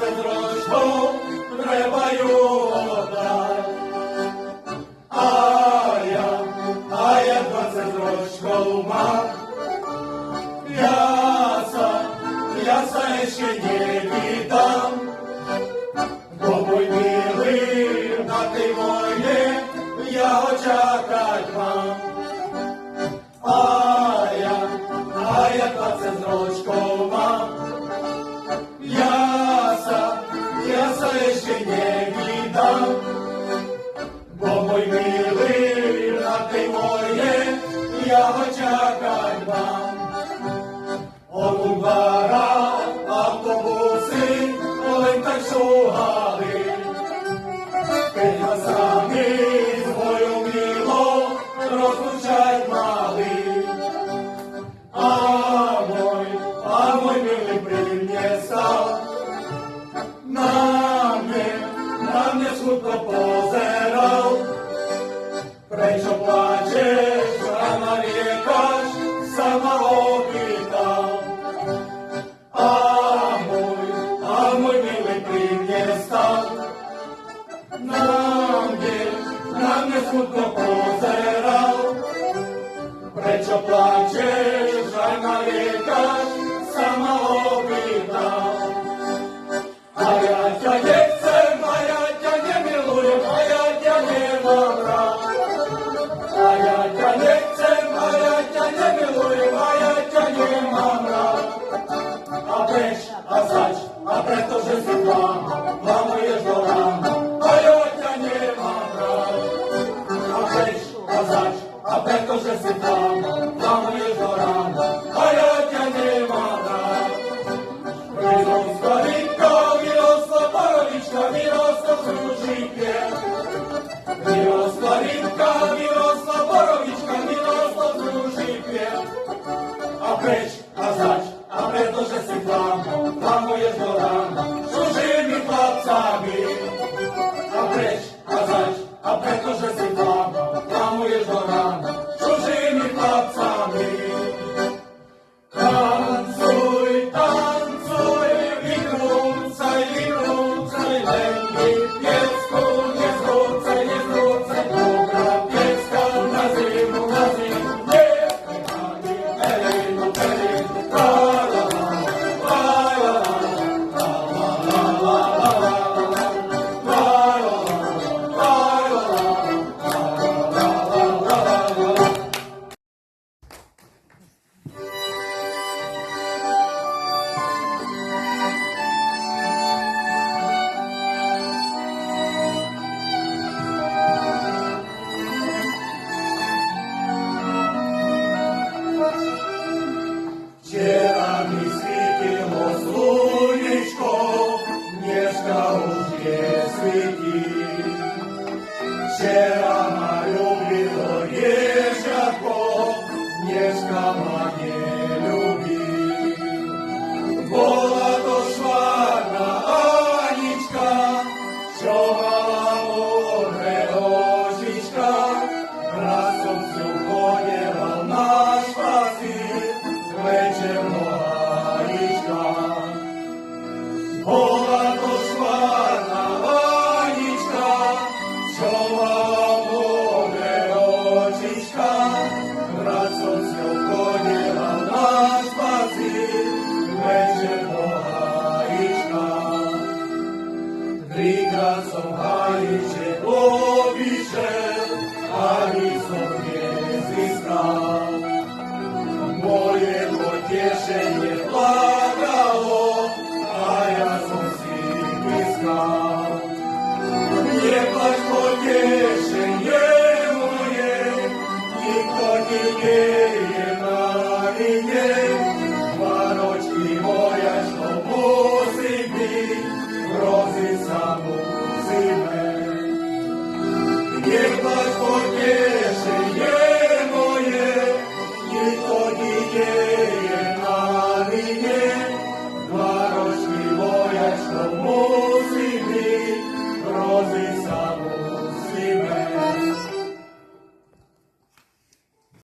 20 рочков треба отдать. А я 20 рочков мав. Я ще не віддам. Бо мой милий на тій війні я очакать вам. А я 20 рочков мав. Я ще не віддам. Бо мой милий на тій війні я очакать вам. Он у дворах автобуси, ой, так шугали. Під носами свою мило розлучать мали. А мой милий при мне став. На мне смутно позирав. Пречо плачеш, а нарікаш, самого питав. А мой милый при мне став. На мне смутно позирав. Пречо плачеш, а нарікаш, самого питав. А я тя не chcem, a ja ťa nemilujem, a ja ťa nemám rád. A ja ťa nechcem, a ja ťa nemilujem, a ja ťa nemám rád. A preč, a zač, a pretože si klamuješ do rána, a ja ťa nemám rád. A preč, a zač, a pretože si klamuješ do rána, a ja ťa nemám rád. Vyrostla rybka, vyrostla borovička, vyrostla zružíkie. Vyrostla rybka, vyrostla borovička, vyrostla zružíkie. A preč, a zač, a pretože si klamuješ do rána, s čužými chlapcami. A preč, a zač, a pretože si klamuješ do rána, s čužými chlapcami. Tancuj, tancuj, vykrúcaj, vykrúcaj, len mi piecku nezrúcaj, nezrúcaj, dobrá piecka na zimu, nechaj pelinu, pelinu, la la la, la la la, la la la. Вчера mi світило сонечко, днешка уж не світить. Вчера налюбило ежако, днешка мене любить. Була то шварна Анічка, що мала море очічка, разом сьогодні на шпаці. Вечерно гаїчка, була то шварна Анічка, що мала море очічка, разом сьогодні на шпаці, вечерно гаїчка. Три разом гаїче побіже, а лісом не зіскав. Моє потішення плакало, а я зовсім іскав. Не плач, потішення моє, ніхто не є на війні. Два рочки моя, що мусить бить, грози саму зиме. Не плач, потішення моє, ніхто не є на війні. Два рочки моя, що мусить